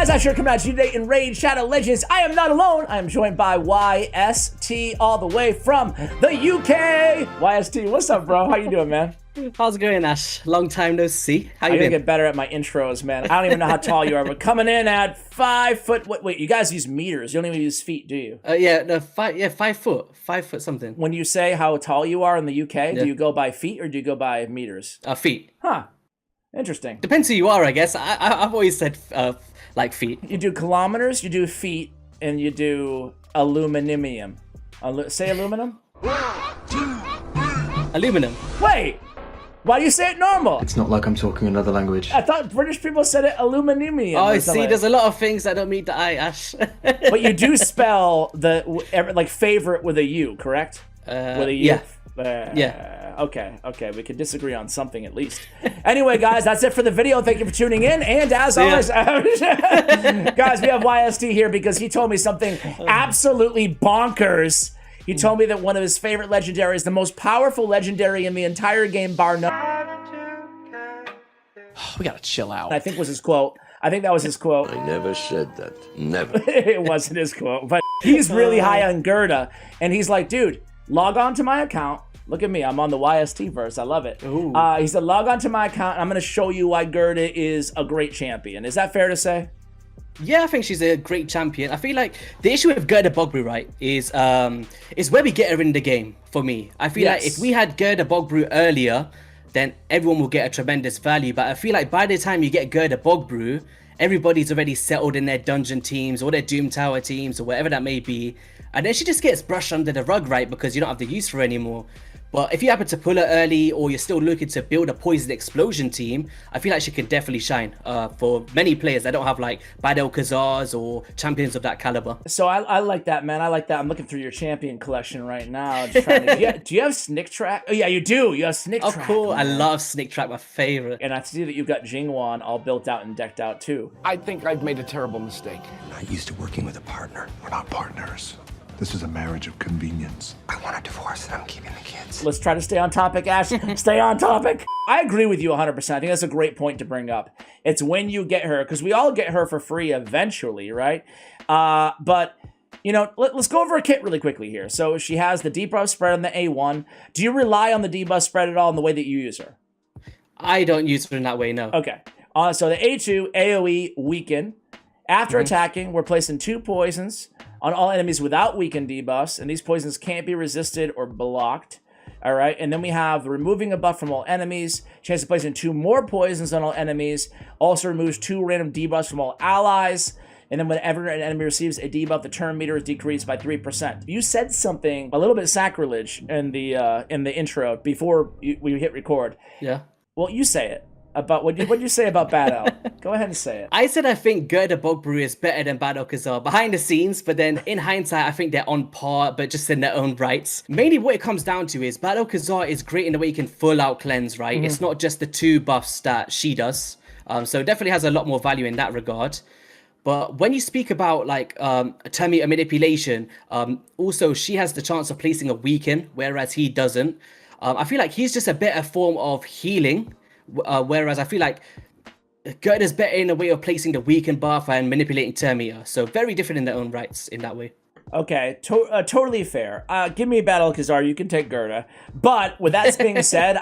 guys, I'm sure coming at you today in Raid Shadow Legends. I am not alone. I am joined by YST all the way from the UK. YST, what's up, bro? How you doing, man? How's it going, Ash? Long time no see. How you I'm been? gonna get better at my intros, man. I don't even know how tall you are. We're coming in at 5 foot. Wait, you guys use meters. You don't even use feet, do you? Yeah, no, 5 foot. 5 foot something. When you say how tall you are in the UK, do you go by feet or do you go by meters? Feet. Huh. Interesting. Depends who you are, I guess. I've always said like feet. You do kilometers, you do feet, and you do aluminum. Say aluminum? Aluminum. Wait! Why do you say it normal? It's not like I'm talking another language. I thought British people said it aluminum. Oh, see, there's a lot of things that don't meet the eye, Ash. But you do spell the like favorite with a U, correct? With a U. Yeah. Yeah. Okay, we could disagree on something at least. Anyway, guys, that's it for the video. Thank you for tuning in. And as always, guys, we have YST here because he told me something absolutely bonkers. He told me that one of his favorite legendaries, the most powerful legendary in the entire game, bar none. We gotta chill out. I think was his quote. I think that was his quote. I never said that. Never. It wasn't his quote, but he's really high on GUURDA, and he's like, dude, log on to my account. Look at me, I'm on the YST verse. I love it. He said, log on to my account, and I'm going to show you why GUURDA is a great champion. Is that fair to say? Yeah, I think she's a great champion. I feel like the issue with GUURDA BOGBREW, right, is where we get her in the game, for me. I feel like if we had GUURDA BOGBREW earlier, then everyone will get a tremendous value. But I feel like by the time you get GUURDA BOGBREW, everybody's already settled in their dungeon teams or their Doom Tower teams or whatever that may be. And then she just gets brushed under the rug, right, because you don't have the use for her anymore. But if you happen to pull her early or you're still looking to build a Poison Explosion team, I feel like she can definitely shine for many players that don't have like Battle Khazars or champions of that caliber. So I like that, man. I like that. I'm looking through your champion collection right now. Just trying to, do you have Snick Track? Oh, yeah, you do. You have Snick Track. Oh, cool. Man. I love Snick Track, my favorite. And I see that you've got Jingwan all built out and decked out too. I think I've made a terrible mistake. I'm not used to working with a partner. We're not partners. This is a marriage of convenience. I want a divorce and I'm keeping the kids. Let's try to stay on topic, Ash. Stay on topic. I agree with you 100%. I think that's a great point to bring up. It's when you get her, because we all get her for free eventually, right? But, you know, let's go over a kit really quickly here. So she has the debuff spread on the A1. Do you rely on the debuff spread at all in the way that you use her? I don't use her in that way, no. Okay. So the A2, AoE, weaken. After attacking, we're placing 2 poisons on all enemies without weakened debuffs, and these poisons can't be resisted or blocked. All right, and then we have removing a buff from all enemies, chance of placing 2 more poisons on all enemies, also removes 2 random debuffs from all allies, and then whenever an enemy receives a debuff, the turn meter is decreased by 3%. You said something a little bit sacrilege in the intro before we hit record. Yeah. Well, you say it. About what did you say about Battle? Go ahead and say it. I said I think GUURDA BOGBREW is better than Battle Khazar behind the scenes, but then in hindsight, I think they're on par, but just in their own rights. Mainly what it comes down to is Battle Khazar is great in the way you can full out cleanse, right? It's not just the 2 buffs that she does. So it definitely has a lot more value in that regard. But when you speak about like termite manipulation, also she has the chance of placing a weaken, whereas he doesn't. I feel like he's just a better form of healing. Whereas I feel like GUURDA's better in a way of placing the weaken buff and manipulating Termita. So very different in their own rights in that way. Okay, totally fair. Give me Battle Khazar, you can take GUURDA. But with that being said,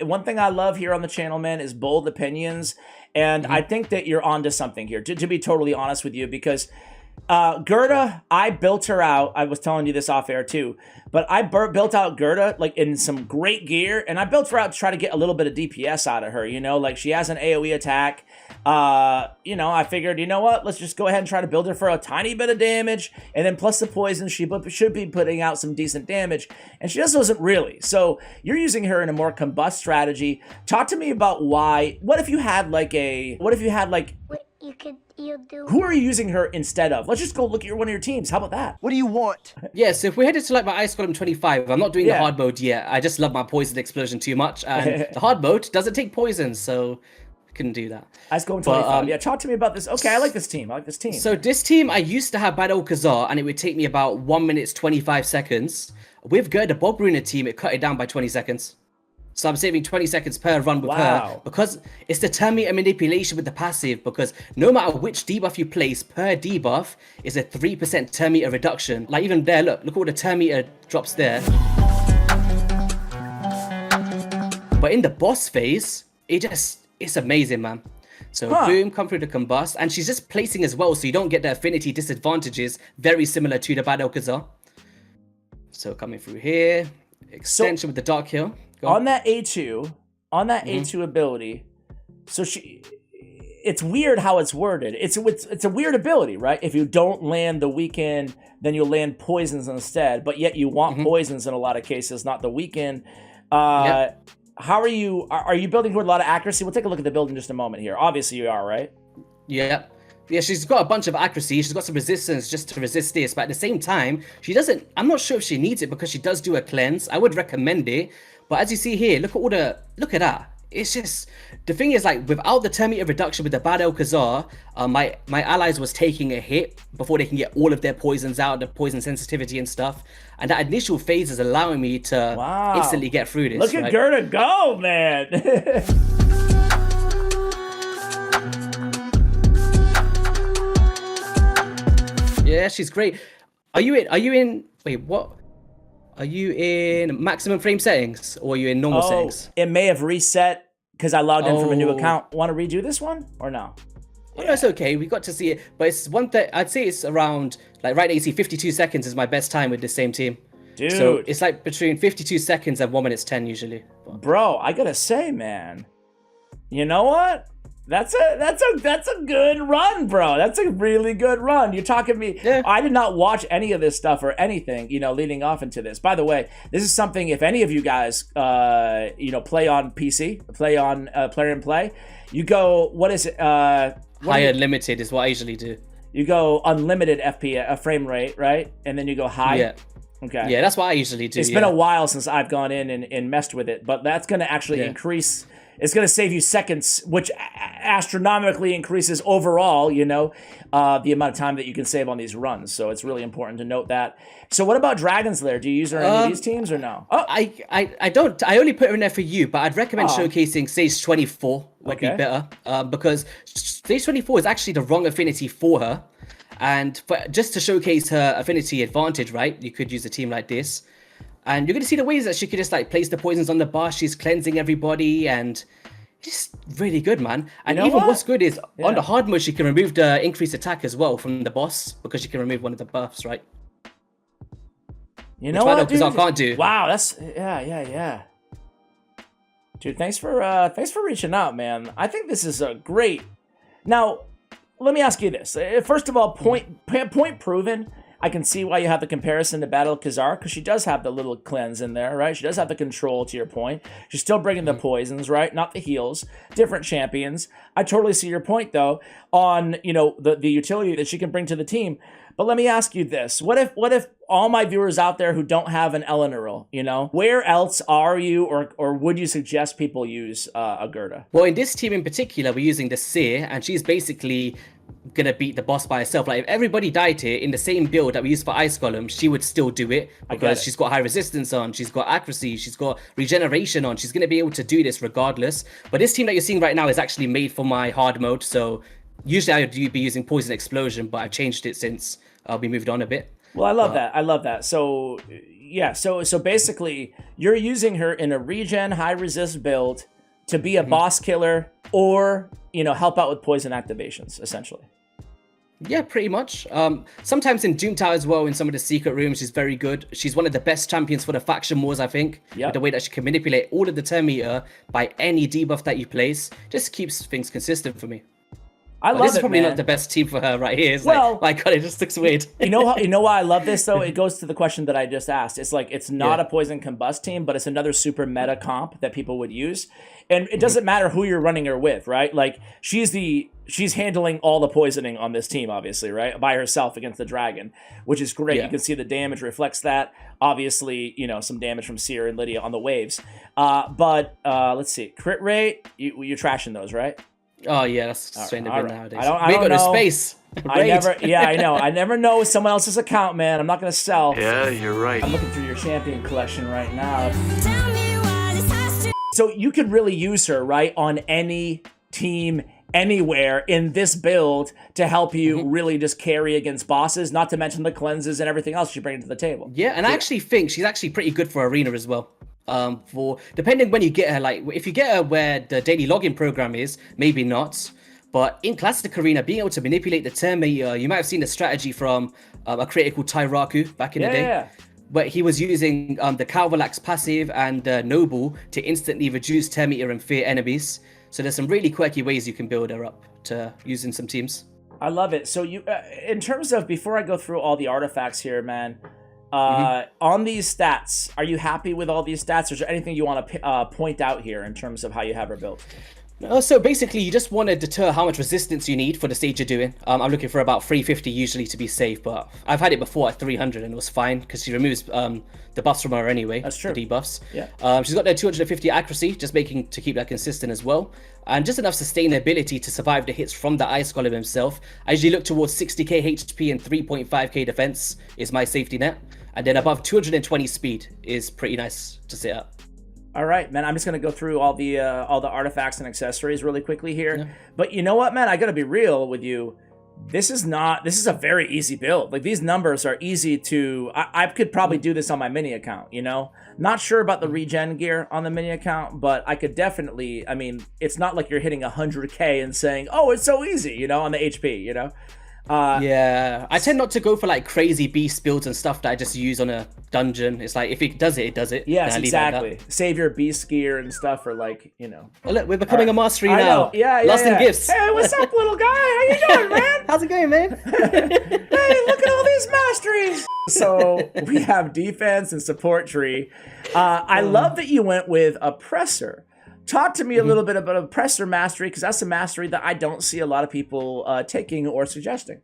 one thing I love here on the channel, man, is bold opinions. And I think that you're onto something here, to be totally honest with you, because GUURDA, I built her out. I was telling you this off air too, but I built out GUURDA like in some great gear, and I built her out to try to get a little bit of DPS out of her. You know, like she has an AoE attack. You know, I figured, you know what? Let's just go ahead and try to build her for a tiny bit of damage, and then plus the poison, she should be putting out some decent damage, and she just wasn't really. So you're using her in a more combust strategy. Talk to me about why. What if you had like who are you using her instead of? Let's just go look at one of your teams. How about that? What do you want? Yeah, so if we're headed to like my Ice Golem 25, I'm not doing the hard mode yet. I just love my Poison Explosion too much, and the hard mode doesn't take poison, so I couldn't do that. Ice Golem 25. Yeah, talk to me about this. Okay, I like this team. So this team, I used to have Battle Khazar, and it would take me about 1 minute 25 seconds. With GUURDA BOGBREW in the team, it cut it down by 20 seconds. So I'm saving 20 seconds per run with her Wow. because it's the turn meter manipulation with the passive, because no matter which debuff you place, per debuff is a 3% turn meter reduction. Like even there, look all the turn meter drops there. But in the boss phase, it's amazing, man. So boom, come through the combust, and she's just placing as well, so you don't get the affinity disadvantages, very similar to the Bad Alcazar. So coming through here, extension with the Dark Hill. On that A2, A2 ability, so it's weird how it's worded. It's a weird ability, right? If you don't land the weaken, then you'll land poisons instead, but yet you want poisons in a lot of cases, not the weaken. How are you building toward a lot of accuracy? We'll take a look at the build in just a moment here. Obviously you are, right? Yeah. Yeah, she's got a bunch of accuracy. She's got some resistance just to resist this, but at the same time, she doesn't. I'm not sure if she needs it because she does do a cleanse. I would recommend it, but as you see here, look at that. It's just the thing is, like, without the turn meter reduction with the Bad Alcazar, my allies was taking a hit before they can get all of their poisons out, the poison sensitivity and stuff, and that initial phase is allowing me to instantly get through this. Look at GUURDA go, man. Yeah, she's great. Are you in wait, what? Are you in maximum frame settings or are you in normal settings? It may have reset because I logged in from a new account. Want to redo this one or no? Oh, no, it's okay. We got to see it, but it's one thing. I'd say it's around, like, right now you see 52 seconds is my best time with the same team. Dude. So it's like between 52 seconds and 1 minute 10 usually. Bro, I gotta say, man, you know what? That's a good run, bro. That's a really good run. You're talking me. Yeah. I did not watch any of this stuff or anything, leading off into this. By the way, this is something, if any of you guys, play on PC, play on Player and Play, you go, what is it? Higher limited is what I usually do. You go unlimited FPS, frame rate, right? And then you go high. Yeah. Okay. Yeah, that's what I usually do. It's been a while since I've gone in and messed with it, but that's going to actually increase. It's going to save you seconds, which astronomically increases overall, the amount of time that you can save on these runs. So it's really important to note that. So what about Dragon's Lair? Do you use her in any of these teams or no? Oh, I don't. I only put her in there for you, but I'd recommend showcasing Stage 24 would be better, because Stage 24 is actually the wrong affinity for her. And just to showcase her affinity advantage, right, you could use a team like this. And you're going to see the ways that she could just, like, place the poisons on the boss. She's cleansing everybody, and just really good, man. And what's good is on the hard mode, she can remove the increased attack as well from the boss, because she can remove one of the buffs, right? You know what, dude? I can't do. Wow, that's yeah. Dude, thanks for reaching out, man. I think this is a great. Now, let me ask you this. First of all, point proven. I can see why you have the comparison to Bad Alcazar, because she does have the little cleanse in there, right? She does have the control, to your point. She's still bringing the poisons, right? Not the heals. Different champions. I totally see your point, though, on, the utility that she can bring to the team. But let me ask you this. What if all my viewers out there who don't have an Eleanor, where else are you, or would you suggest people use a GUURDA? Well, in this team in particular, we're using the Seer, and she's basically gonna beat the boss by herself. Like, if everybody died here in the same build that we used for Ice Golem, she would still do it, because she's got high resistance on, she's got accuracy, she's got regeneration on, she's gonna be able to do this regardless. But this team that you're seeing right now is actually made for my hard mode, so usually I would be using Poison Explosion, but I've changed it since we moved on a bit. Well, I love that. So yeah, so basically you're using her in a regen high resist build to be a boss killer, or help out with poison activations, essentially. Yeah, pretty much. Sometimes in Doom Tower as well, in some of the secret rooms, she's very good. She's one of the best champions for the faction wars, I think. With the way that she can manipulate all of the turn meter by any debuff that you place, just keeps things consistent for me. I love this is it, probably man. not the best team for her right here. It's well, like, my God, it just looks weird. You know why I love this, though? It goes to the question that I just asked. It's like, it's not a Poison Combust team, but it's another super meta comp that people would use. And it doesn't matter who you're running her with, right? Like, she's handling all the poisoning on this team, obviously, right? By herself against the dragon, which is great. You can see the damage reflects that. Obviously, some damage from Seer and Lydia on the waves. But let's see. Crit rate, you're trashing those, right? Oh yeah, that's straight to win nowadays. I don't know. No space. I know. I never know someone else's account, man. I'm not gonna sell. Yeah, you're right. I'm looking through your champion collection right now. So you could really use her, right, on any team, anywhere in this build to help you really just carry against bosses, not to mention the cleanses and everything else you bring to the table. Yeah, and I actually think she's actually pretty good for arena as well. For depending when you get her, like if you get her where the daily login program is, maybe not. But in classic arena, being able to manipulate the turn meter, you might have seen the strategy from a creator called Tyraku back in the day. Where he was using the Calvalax passive and Noble to instantly reduce turn meter and fear enemies. So there's some really quirky ways you can build her up to use in some teams. I love it. So you, in terms of, before I go through all the artifacts here, man, on these stats, are you happy with all these stats? Or is there anything you want to point out here in terms of how you have her built? So basically, you just want to deter how much resistance you need for the stage you're doing. I'm looking for about 350 usually to be safe, but I've had it before at 300 and it was fine because she removes the buffs from her anyway. That's true. The debuffs. Yeah. She's got the 250 accuracy, just making to keep that consistent as well. And just enough sustainability to survive the hits from the Ice Golem himself. I usually look towards 60k HP and 3.5k defense is my safety net. And then above 220 speed is pretty nice to sit up. All right, man, I'm just going to go through all the artifacts and accessories really quickly here. Yeah. But you know what, man? I got to be real with you. This is a very easy build. Like, these numbers are easy to... I could probably do this on my mini account, you know? Not sure about the regen gear on the mini account, but I could definitely... I mean, it's not like you're hitting 100k and saying, oh, it's so easy, you know, on the HP, you know? Yeah, I tend not to go for like crazy beast builds and stuff that I just use on a dungeon. It's like if it does it, it does it. Yes, exactly. Save your beast gear and stuff for, like, you know. Oh, look, we're becoming a mastery now. Yeah, Lost in gifts. Hey, what's up, little guy? How you doing, man? How's it going, man? Hey, look at all these masteries. So we have defense and support tree. I love that you went with oppressor. Talk to me a little bit about Oppressor Mastery, because that's a mastery that I don't see a lot of people taking or suggesting.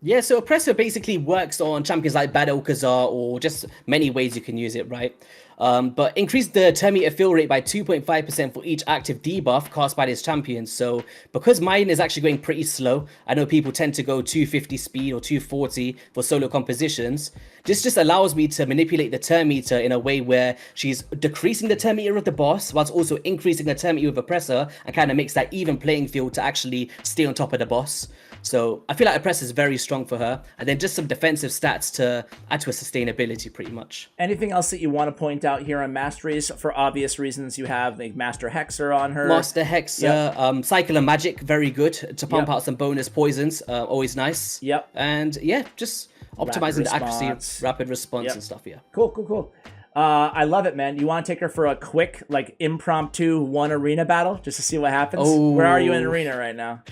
Yeah, so Oppressor basically works on champions like Bad Okazar, or just many ways you can use it, right? But increase the turn meter fill rate by 2.5% for each active debuff cast by this champion. So because mine is actually going pretty slow, I know people tend to go 250 speed or 240 for solo compositions. This just allows me to manipulate the turn meter in a way where she's decreasing the turn meter of the boss whilst also increasing the turn meter with Oppressor, and kind of makes that even playing field to actually stay on top of the boss. So I feel like Oppressor is very strong for her, and then just some defensive stats to add to her sustainability pretty much. Anything else that you want to point out here on Masteries? For obvious reasons, you have the Master Hexer on her. Master Hexer, Cycle of Magic, very good to pump out some bonus poisons, always nice. Yep. And yeah, just optimizing the accuracy, rapid response and stuff, yeah. Cool. I love it, man. You want to take her for a quick, like, impromptu one arena battle just to see what happens? Oh. Where are you in arena right now?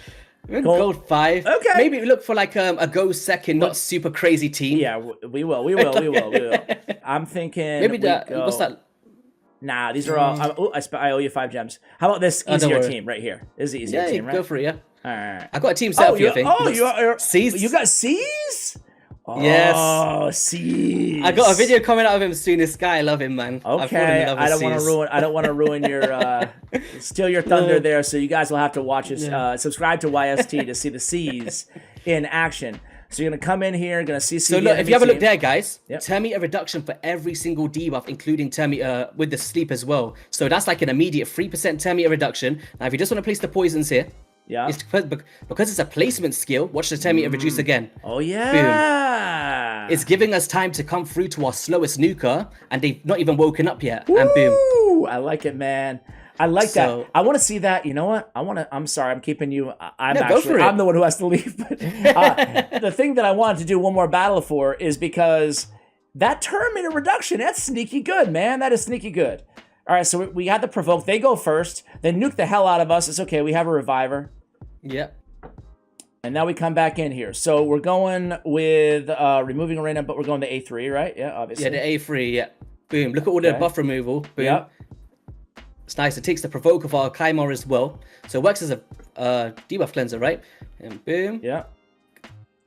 Gold 5. Okay. Maybe look for like a go second, not super crazy team. Yeah, we will. I'm thinking. Maybe what's that? Nah, these are all. I owe you 5 gems. How about this easier team right here? This is the easier team, right? Go for it. Yeah. All right. I got a team set up for you, I think. Oh, you C's. You got C's? Yes. Oh, C's. I got a video coming out of him soon. This guy, I love him, man. Okay. I don't want to ruin your steal your thunder there. So you guys will have to watch it. Subscribe to YST to see the C's in action. So you're gonna come in here, gonna see. So look, if you have a look there, guys, turn meter reduction for every single debuff, including turn meter with the sleep as well. So that's like an immediate 3% turn meter reduction. Now, if you just want to place the poisons here, it's because it's a placement skill. Watch the turn meter reduce again. Oh yeah. Boom. It's giving us time to come through to our slowest nuker, and they've not even woken up yet. Woo! And boom. I like it, man. I like that. I want to see that. You know what? I'm sorry. I'm keeping you. I'm the one who has to leave. But the thing that I wanted to do one more battle for is because that turn meter reduction, that's sneaky good, man. That is sneaky good. All right, so we had the provoke. They go first. They nuke the hell out of us. It's okay. We have a reviver. Yep. And now we come back in here. So we're going with removing arena, but we're going to A3, right? Yeah, obviously. Yeah, the A3, yeah. Boom. Look at all the buff removal. Boom. Yep. It's nice. It takes the provoke of our Claymore as well. So it works as a debuff cleanser, right? And boom. Yeah.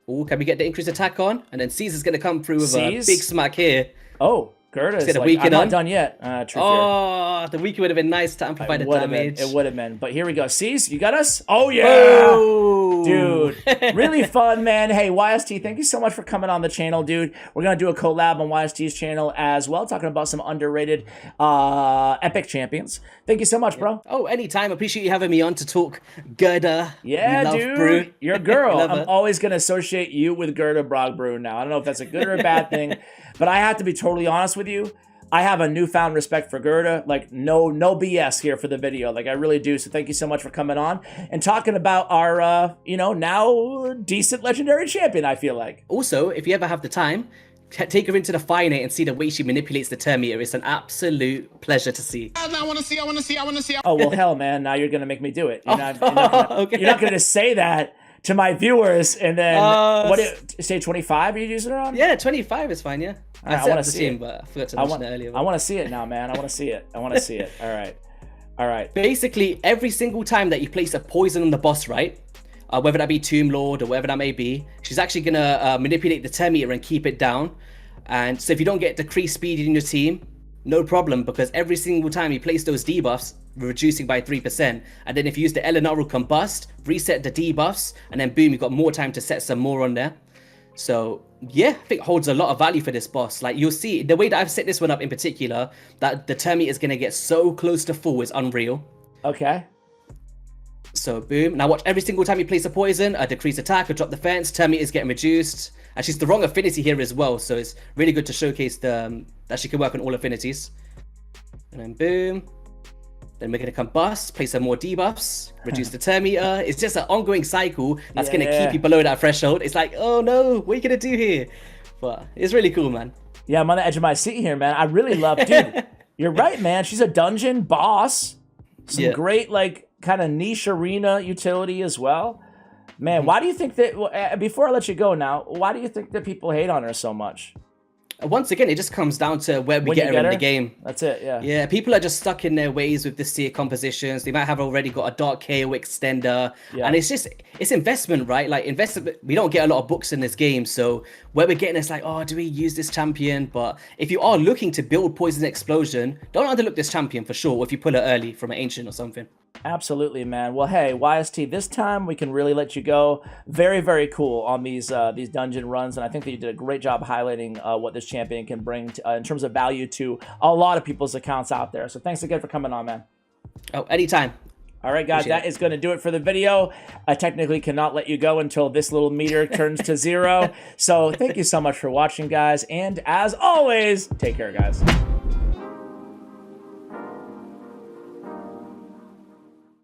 Oh, can we get the increased attack on? And then Caesar's going to come through with a big smack here. Oh. Gerda is Get a like, weaken I'm not on. done yet. True fear. Oh, the weaken would have been nice to amplify the damage. It would have been. But here we go. Sees, you got us? Oh, yeah. Oh. Dude, really fun, man. Hey, YST, thank you so much for coming on the channel, dude. We're going to do a collab on YST's channel as well, talking about some underrated epic champions. Thank you so much, bro. Oh, anytime. Appreciate you having me on to talk GUURDA. Yeah, Love dude. brew. You're a girl. Love I'm it. always going to associate you with GUURDA BOGBREW now. I don't know if that's a good or a bad thing, but I have to be totally honest with you. I have a newfound respect for GUURDA. Like, no BS here for the video. Like, I really do. So thank you so much for coming on and talking about our, now decent legendary champion, I feel like. Also, if you ever have the time, take her into the finite and see the way she manipulates the turn meter. It's an absolute pleasure to see. I want to see. Oh, well, hell, man. Now you're going to make me do it. You're not Okay. you're not going to say that to my viewers and then, say 25 are you using her on? Yeah, 25 is fine, yeah. I set wanna up the see team, it. but I forgot to mention it earlier. I want to see it now, man. I want to see it. All right. Basically, every single time that you place a poison on the boss, right? Whether that be Tomb Lord or whatever that may be, she's actually going to manipulate the turn meter and keep it down. And so if you don't get decreased speed in your team, no problem, because every single time you place those debuffs, reducing by 3%. And then if you use the Eleanor Combust, reset the debuffs, and then boom, you've got more time to set some more on there. So yeah, I think it holds a lot of value for this boss. Like, you'll see, the way that I've set this one up in particular, that the turn meter is going to get so close to full is unreal. Okay. So boom, now watch every single time you place a poison, a decrease attack, or drop defense, turn meter is getting reduced. And she's the wrong affinity here as well, so it's really good to showcase that she can work on all affinities. And then boom. Then we're going to combust, place some more debuffs, reduce the turn meter. It's just an ongoing cycle that's going to keep you below that threshold. It's like, oh no, what are you going to do here? But it's really cool, man. Yeah, I'm on the edge of my seat here, man. I really love, dude, you're right, man. She's a dungeon boss. Some great, like, kind of niche arena utility as well. Man, why do you think that, before I let you go now, why do you think that people hate on her so much? Once again, it just comes down to where we get her in the game. That's it, yeah. Yeah, people are just stuck in their ways with the tier compositions. They might have already got a Dark KO extender. Yeah. And it's investment, right? Like, investment, we don't get a lot of books in this game. So where we're getting it's like, oh, do we use this champion? But if you are looking to build Poison Explosion, don't underlook this champion for sure. If you pull it early from an Ancient or something. Absolutely, man. Well, hey, YST, this time we can really let you go. Very, very cool on these dungeon runs, and I think that you did a great job highlighting what this champion can bring to, in terms of value to a lot of people's accounts out there. So thanks again for coming on, man. Oh, anytime. All right, guys, that is going to do it for the video. I technically cannot let you go until this little meter turns to 0. So thank you so much for watching, guys, and as always, take care, guys.